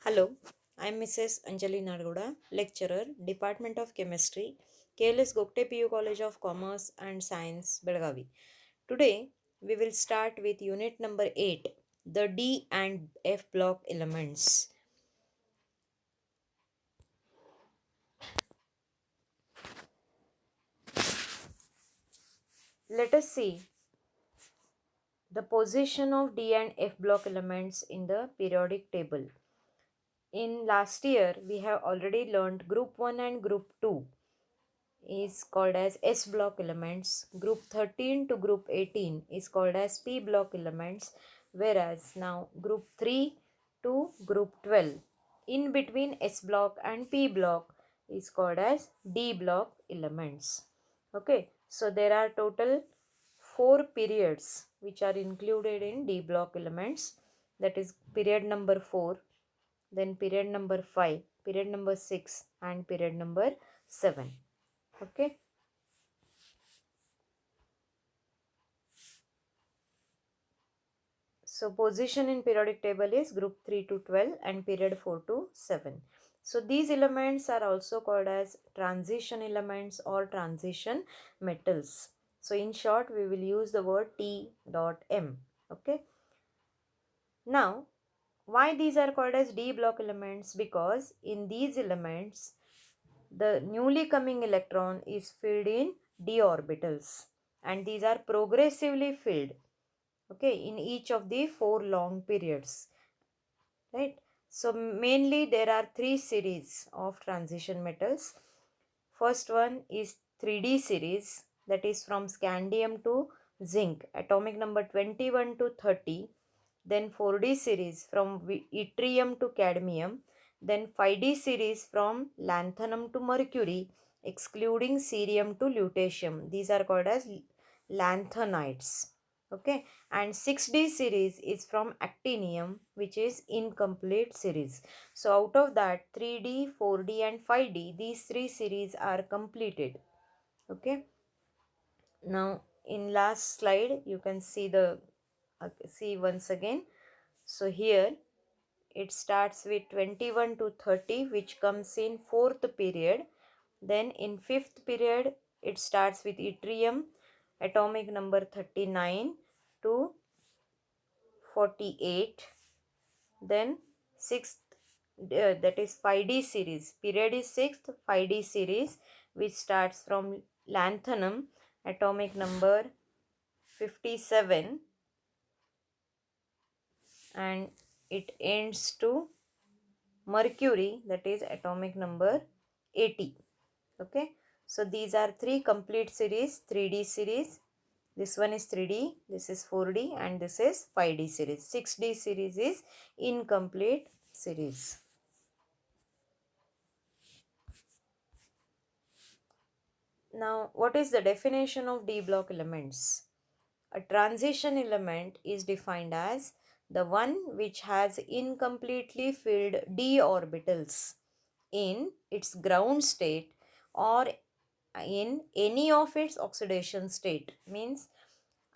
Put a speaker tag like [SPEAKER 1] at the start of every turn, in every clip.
[SPEAKER 1] Hello, I am Mrs. Anjali Nargoda, lecturer, Department of Chemistry, KLS Gokte PU College of Commerce and Science, Belgavi. Today, we will start with unit number 8, the D and F block elements. Let us see the position of D and F block elements in the periodic table. In last year, we have already learned group 1 and group 2 is called as S block elements. Group 13 to group 18 is called as P block elements, whereas now group 3 to group 12 in between S block and P block is called as D block elements. Okay, so there are total 4 periods which are included in D block elements, that is period number 4, then period number 5, period number 6 and period number 7. Okay. So position in periodic table is group 3 to 12 and period 4 to 7. So these elements are also called as transition elements or transition metals. So in short, we will use the word T dot M. Okay. Now, why these are called as D block elements? Because in these elements, the newly coming electron is filled in D orbitals, and these are progressively filled, okay, in each of the 4 long periods, right? So mainly there are 3 series of transition metals. First one is 3D series, that is from scandium to zinc, atomic number 21 to 30. Then 4D series from yttrium to cadmium. Then 5D series from lanthanum to mercury, excluding cerium to lutetium. These are called as lanthanides. Okay, and 6D series is from actinium, which is incomplete series. So out of that, 3D, 4D and 5D, these 3 series are completed. Okay, now in last slide you can see the see once again. So here it starts with 21 to 30, which comes in 4th period. Then in 5th period it starts with yttrium, atomic number 39 to 48. Then 6th, that is 5D series, period is 6th 5D series, which starts from lanthanum, atomic number 57, and it ends to mercury, that is atomic number 80. Okay, so these are 3 complete series, 3D series. This one is 3D, this is 4D and this is 5D series. 6D series is incomplete series. Now, what is the definition of D block elements? A transition element is defined as the one which has incompletely filled D orbitals in its ground state or in any of its oxidation state. Means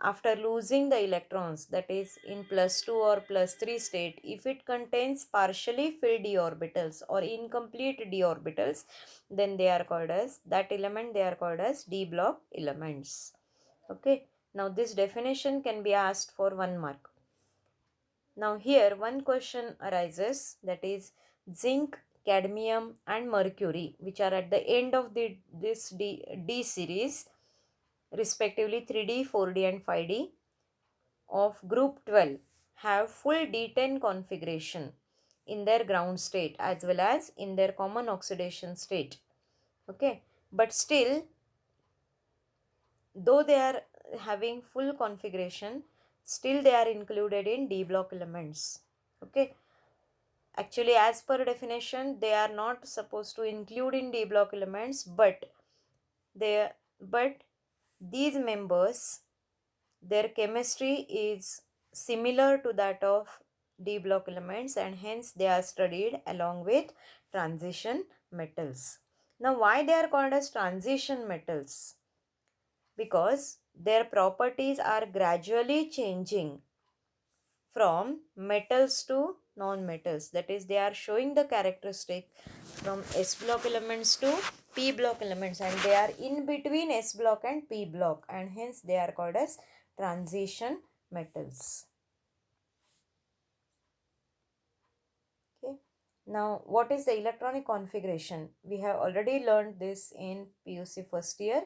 [SPEAKER 1] after losing the electrons, that is in plus 2 or plus 3 state, if it contains partially filled d orbitals or incomplete d orbitals, then they are called as, that element they are called as D block elements. Okay, now this definition can be asked for 1 mark. Now here one question arises, that is zinc, cadmium and mercury, which are at the end of this D series, respectively 3D, 4D and 5D of group 12, have full D10 configuration in their ground state as well as in their common oxidation state. Okay, but still, though they are having full configuration, still they are included in D block elements. Okay, actually as per definition they are not supposed to include in D block elements, but these members, their chemistry is similar to that of D block elements and hence they are studied along with transition metals. Now why they are called as transition metals? Because their properties are gradually changing from metals to non-metals. That is, they are showing the characteristic from S block elements to P block elements, and they are in between S block and P block, and hence they are called as transition metals. Okay. Now, what is the electronic configuration? We have already learned this in PUC first year.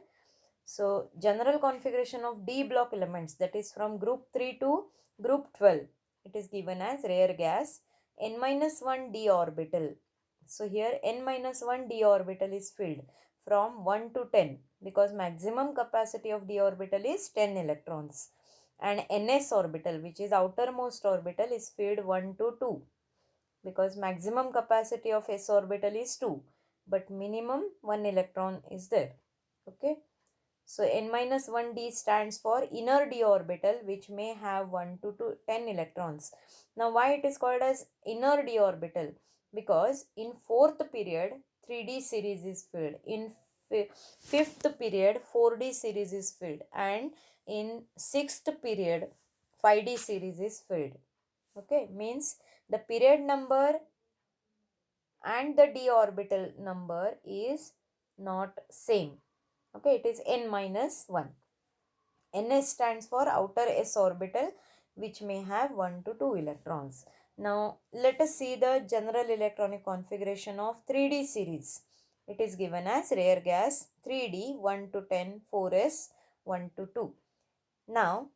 [SPEAKER 1] So, general configuration of D block elements, that is from group 3 to group 12. It is given as rare gas n-1 d orbital. So, here n-1 d orbital is filled from 1 to 10 because maximum capacity of d orbital is 10 electrons. And ns orbital, which is outermost orbital, is filled 1 to 2 because maximum capacity of s orbital is 2 but minimum 1 electron is there. Okay. So n-1d stands for inner d orbital, which may have 1 to 10 electrons. Now why it is called as inner d orbital? Because in fourth period 3d series is filled, in fifth period 4d series is filled, and in sixth period 5d series is filled. Okay, means the period number and the d orbital number is not same. Okay, it is n-1. ns stands for outer s orbital, which may have 1 to 2 electrons. Now let us see the general electronic configuration of 3d series. It is given as rare gas 3d 1 to 10 4s 1 to 2. Now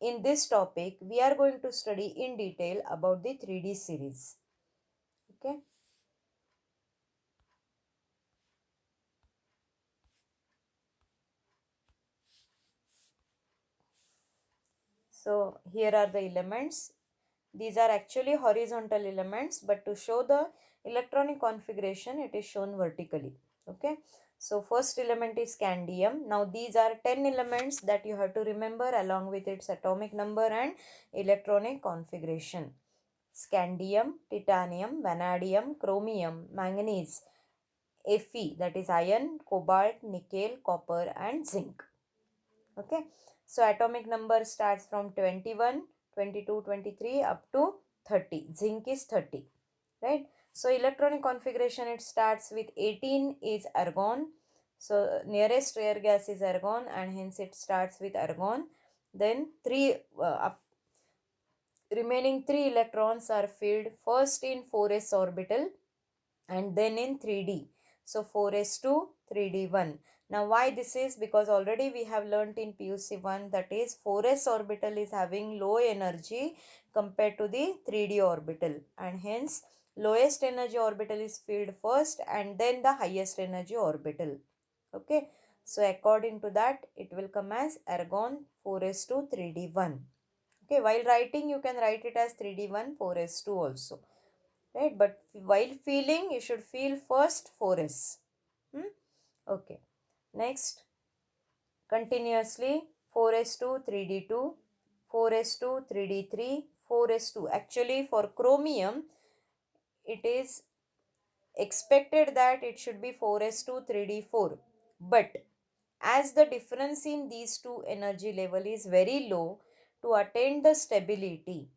[SPEAKER 1] in this topic we are going to study in detail about the 3d series. Okay. So here are the elements. These are actually horizontal elements, but to show the electronic configuration, it is shown vertically. Okay. So first element is scandium. Now these are 10 elements that you have to remember along with its atomic number and electronic configuration. Scandium, titanium, vanadium, chromium, manganese, Fe, that is iron, cobalt, nickel, copper and zinc. Okay. So atomic number starts from 21, 22, 23 up to 30. Zinc is 30. Right. So electronic configuration, it starts with 18 is argon. So nearest rare gas is argon and hence it starts with argon. Then remaining 3 electrons are filled first in 4s orbital and then in 3d. So 4s2, 3d1. Now why this is? Because already we have learnt in PUC1 that is 4s orbital is having low energy compared to the 3d orbital, and hence lowest energy orbital is filled first and then the highest energy orbital. Okay. So according to that it will come as argon 4s2, 3d1. Okay. While writing you can write it as 3d1, 4s2 also. Right, but while feeling you should feel first 4s. Okay, next continuously 4s2 3d2 4s2 3d3 4s2. Actually for chromium it is expected that it should be 4s2 3d4, but as the difference in these two energy level is very low, to attain the stability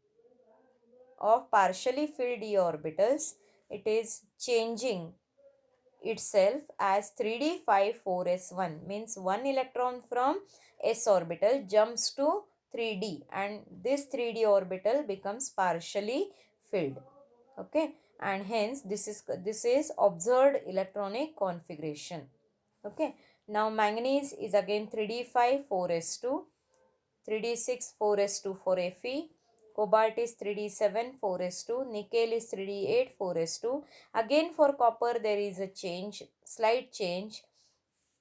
[SPEAKER 1] of partially filled d orbitals, it is changing itself as 3d5 4s1, means 1 electron from s orbital jumps to 3d and this 3d orbital becomes partially filled. Okay, and hence this is observed electronic configuration. Okay, now manganese is again 3d5 4s2, 3d6 4s2 for Fe. Cobalt is 3d7 4s2. Nickel is 3d8 4s2. Again for copper there is a change, slight change.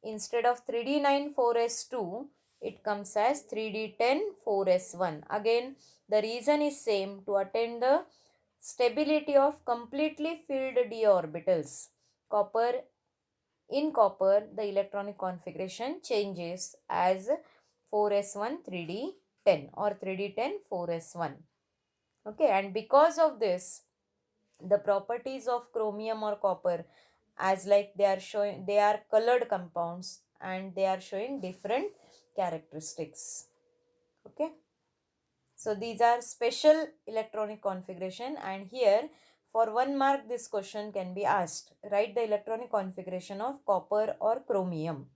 [SPEAKER 1] Instead of 3d9 4s2, it comes as 3d10 4s1. Again the reason is same, to attain the stability of completely filled d orbitals. In copper, the electronic configuration changes as 4s1 3d10 or 3d10 4s1. Okay, and because of this, the properties of chromium or copper, as like they are showing, they are colored compounds and they are showing different characteristics. Okay. So these are special electronic configuration, and here for 1 mark this question can be asked. Write the electronic configuration of copper or chromium.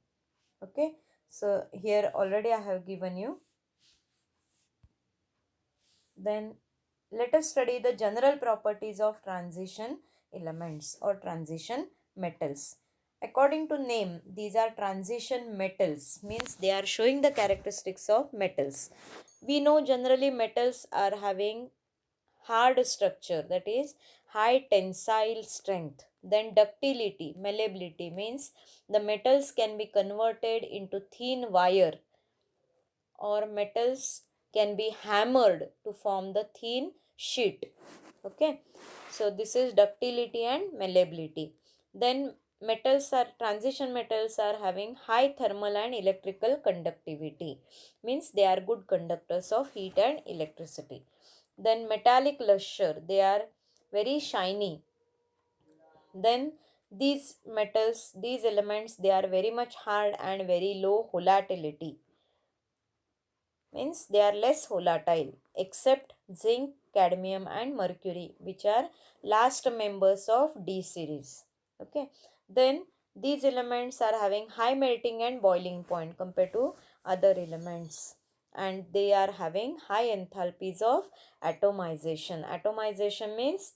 [SPEAKER 1] Okay, so here already I have given you. Then let us study the general properties of transition elements or transition metals. According to name, these are transition metals, means they are showing the characteristics of metals. We know generally metals are having hard structure, that is high tensile strength. Then ductility, malleability, means the metals can be converted into thin wire, or metals can be hammered to form the thin sheet. Okay, so this is ductility and malleability. Then metals are transition metals are having high thermal and electrical conductivity, means they are good conductors of heat and electricity. Then metallic luster, they are very shiny. Then these metals, these elements, they are very much hard and very low volatility, means they are less volatile, except zinc, cadmium and mercury, which are last members of D series. Okay, then these elements are having high melting and boiling point compared to other elements, and they are having high enthalpies of atomization. Atomization means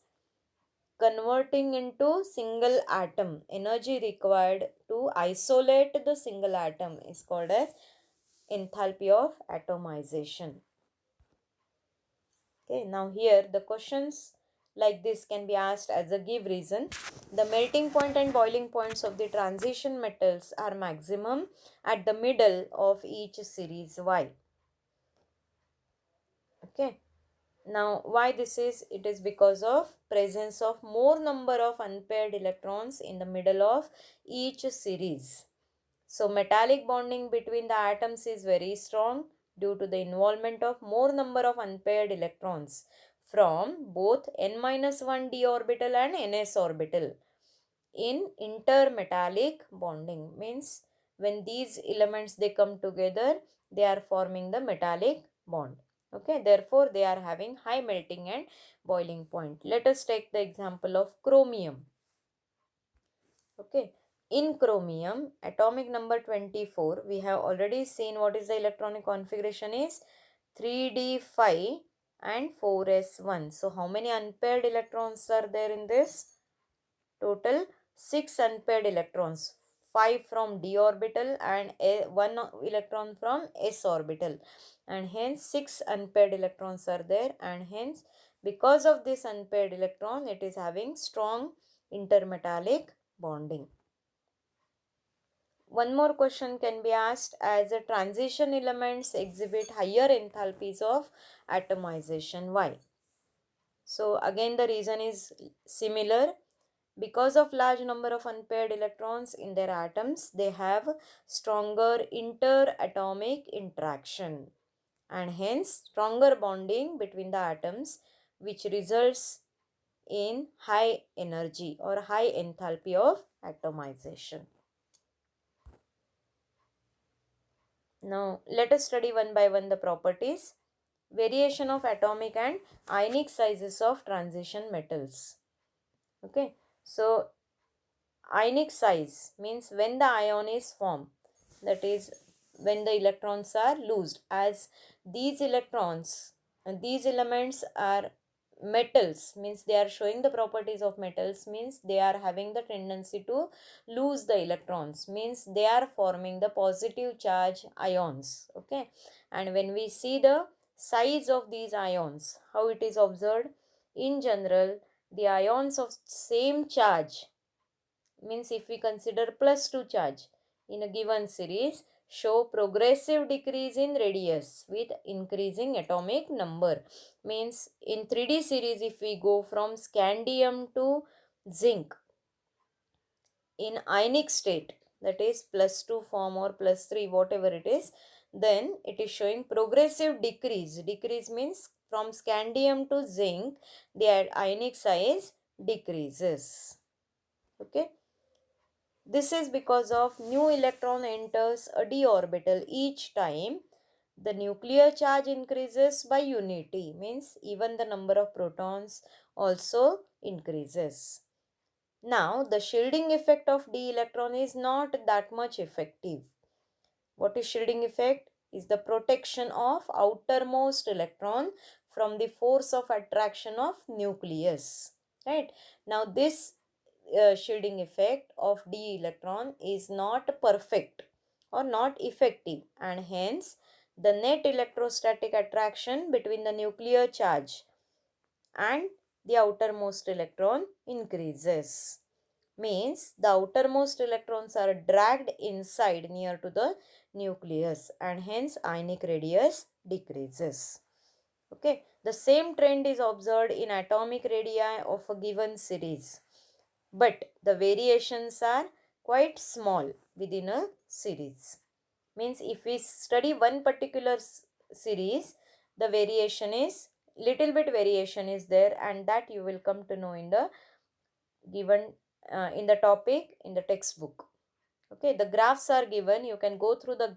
[SPEAKER 1] converting into single atom. Energy required to isolate the single atom is called as enthalpy of atomization. Okay, now here the questions like this can be asked as a give reason. The melting point and boiling points of the transition metals are maximum at the middle of each series. Why? Okay, now why this is? It is because of presence of more number of unpaired electrons in the middle of each series. So metallic bonding between the atoms is very strong due to the involvement of more number of unpaired electrons from both n-1 d orbital and ns orbital in intermetallic bonding. Means when these elements they come together, they are forming the metallic bond. Okay, therefore they are having high melting and boiling point. Let us take the example of chromium. Okay, in chromium, atomic number 24, we have already seen what is the electronic configuration is 3d5 and 4s1. So how many unpaired electrons are there in this? Total 6 unpaired electrons, 5 from d orbital and 1 electron from s orbital, and hence 6 unpaired electrons are there, and hence because of this unpaired electron it is having strong intermetallic bonding. One more question can be asked as a transition elements exhibit higher enthalpies of atomization. Why? So again the reason is similar. Because of large number of unpaired electrons in their atoms, they have stronger interatomic interaction and hence stronger bonding between the atoms, which results in high energy or high enthalpy of atomization. Now let us study one by one the properties. Variation of atomic and ionic sizes of transition metals. Okay, so ionic size means when the ion is formed, that is when the electrons are loosed, as these electrons and these elements are metals, means they are showing the properties of metals, means they are having the tendency to lose the electrons, means they are forming the positive charge ions. Okay, and when we see the size of these ions, how it is observed? In general, the ions of same charge, means if we consider plus 2 charge in a given series, show progressive decrease in radius with increasing atomic number. Means in 3D series, if we go from scandium to zinc in ionic state, that is plus 2 form or plus 3, whatever it is, then it is showing progressive decrease. Decrease means from scandium to zinc, the ionic size decreases. Okay, this is because of new electron enters a d orbital each time the nuclear charge increases by unity, means even the number of protons also increases. Now, the shielding effect of d electron is not that much effective. What is shielding effect? Is the protection of outermost electron from the force of attraction of nucleus. Right? Now, this shielding effect of d electron is not perfect or not effective, and hence the net electrostatic attraction between the nuclear charge and the outermost electron increases. Means the outermost electrons are dragged inside near to the nucleus, and hence ionic radius decreases. Okay, the same trend is observed in atomic radii of a given series, but the variations are quite small within a series. Means if we study one particular series, the variation is little bit variation is there, and that you will come to know in the given in the topic in the textbook. Okay, the graphs are given, you can go through the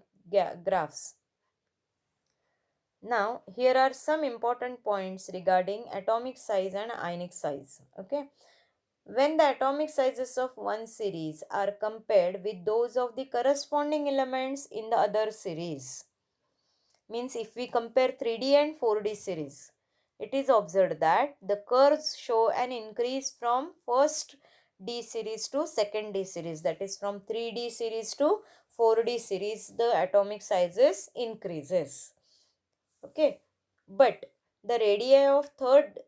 [SPEAKER 1] graphs. Now here are some important points regarding atomic size and ionic size. Okay, when the atomic sizes of one series are compared with those of the corresponding elements in the other series, means if we compare 3D and 4D series, it is observed that the curves show an increase from first D series to second D series, that is from 3D series to 4D series, the atomic sizes increases. Okay, but the radii of third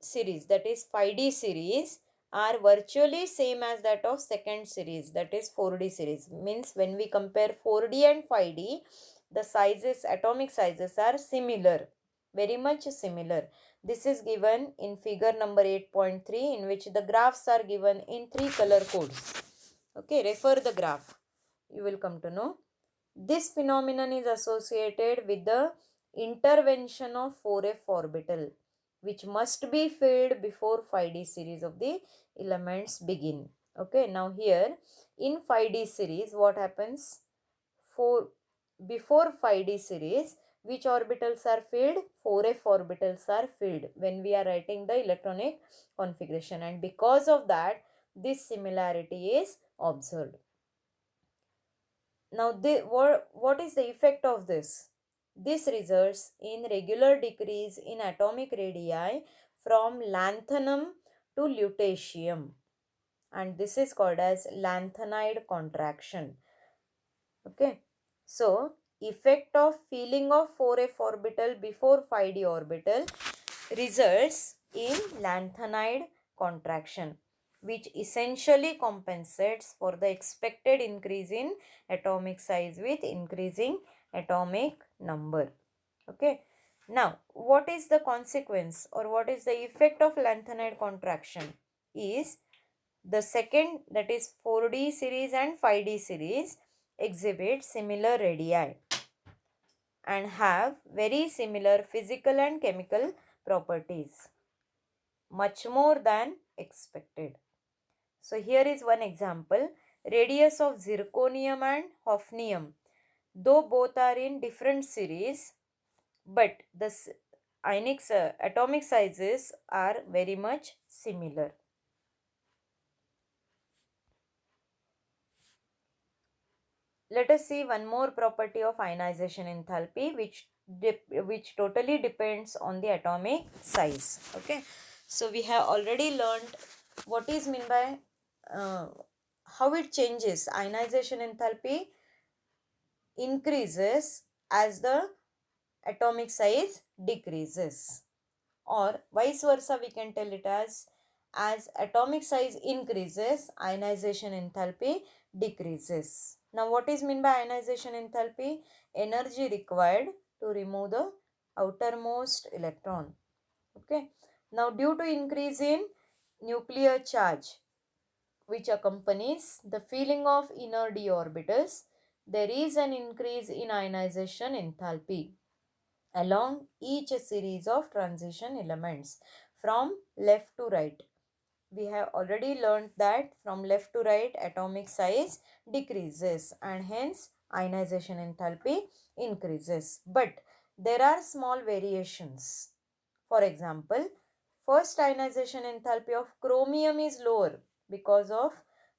[SPEAKER 1] series, that is 5D series, are virtually same as that of second series, that is 4D series. Means when we compare 4D and 5D, the sizes, atomic sizes are similar, very much similar. This is given in figure number 8.3, in which the graphs are given in 3 color codes. Okay, refer the graph, you will come to know. This phenomenon is associated with the intervention of 4f orbital, which must be filled before 5D series of the elements begin. Okay, now here in 5D series, what happens? Before 5D series, which orbitals are filled? 4f orbitals are filled when we are writing the electronic configuration, and because of that, this similarity is observed. Now, what is the effect of this? This results in regular decrease in atomic radii from lanthanum to lutetium, and this is called as lanthanide contraction. Okay, so effect of filling of 4f orbital before 5d orbital results in lanthanide contraction, which essentially compensates for the expected increase in atomic size with increasing atomic number. Okay, now what is the consequence or what is the effect of lanthanide contraction? Is the second, that is 4D series and 5D series, exhibit similar radii and have very similar physical and chemical properties, much more than expected. So here is one example. Radius of zirconium and hafnium, though both are in different series, but the atomic sizes are very much similar. Let us see one more property of ionization enthalpy, which totally depends on the atomic size. Okay, so we have already learned what is meant by how it changes. Ionization enthalpy increases as the atomic size decreases, or vice versa, we can tell it as atomic size increases, ionization enthalpy decreases. Now what is meant by ionization enthalpy? Energy required to remove the outermost electron. Okay, now due to increase in nuclear charge which accompanies the filling of inner d orbitals, there is an increase in ionization enthalpy along each series of transition elements from left to right. We have already learned that from left to right atomic size decreases and hence ionization enthalpy increases. But there are small variations. For example, first ionization enthalpy of chromium is lower because of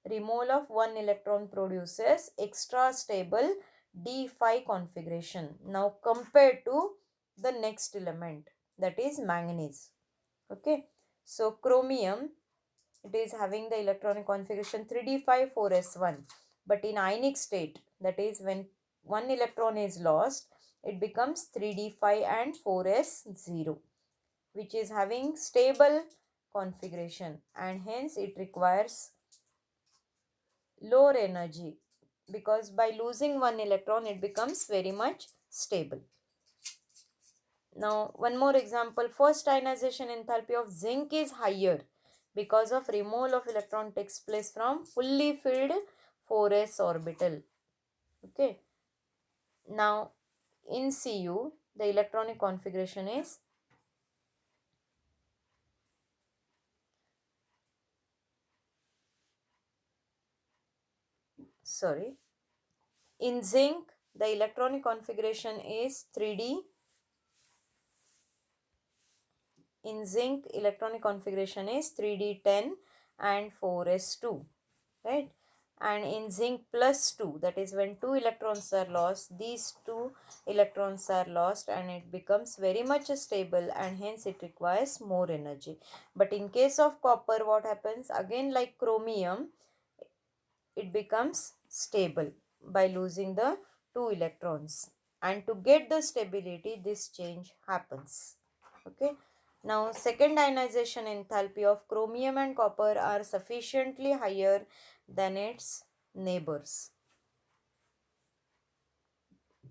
[SPEAKER 1] removal of one electron produces extra stable d5 configuration. Now compared to the next element, that is manganese. Okay, so chromium, it is having the electronic configuration 3d5 4s1, but in ionic state, that is when one electron is lost, it becomes 3d5 and 4s0, which is having stable configuration, and hence it requires lower energy, because by losing one electron it becomes very much stable. Now one more example, first ionization enthalpy of zinc is higher because of removal of electron takes place from fully filled 4s orbital. Okay, now in Cu the electronic configuration is, sorry, in zinc the electronic configuration is 3d. In zinc electronic configuration is 3d10 and 4s2, right? And in zinc plus 2, that is when two electrons are lost, these two electrons are lost and it becomes very much stable, and hence it requires more energy. But in case of copper, what happens? Again, like chromium, it becomes stable by losing the two electrons, and to get the stability this change happens. Okay, now second ionization enthalpy of chromium and copper are sufficiently higher than its neighbors.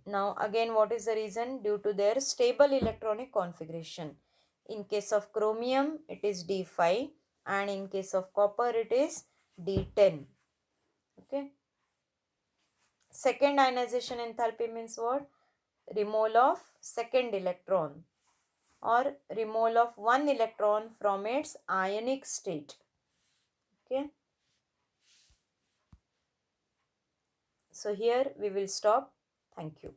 [SPEAKER 1] Now again, what is the reason? Due to their stable electronic configuration. In case of chromium it is d5, and in case of copper it is d10. Okay, second ionization enthalpy means what? Removal of second electron, or removal of one electron from its ionic state. Okay, so here we will stop. Thank you.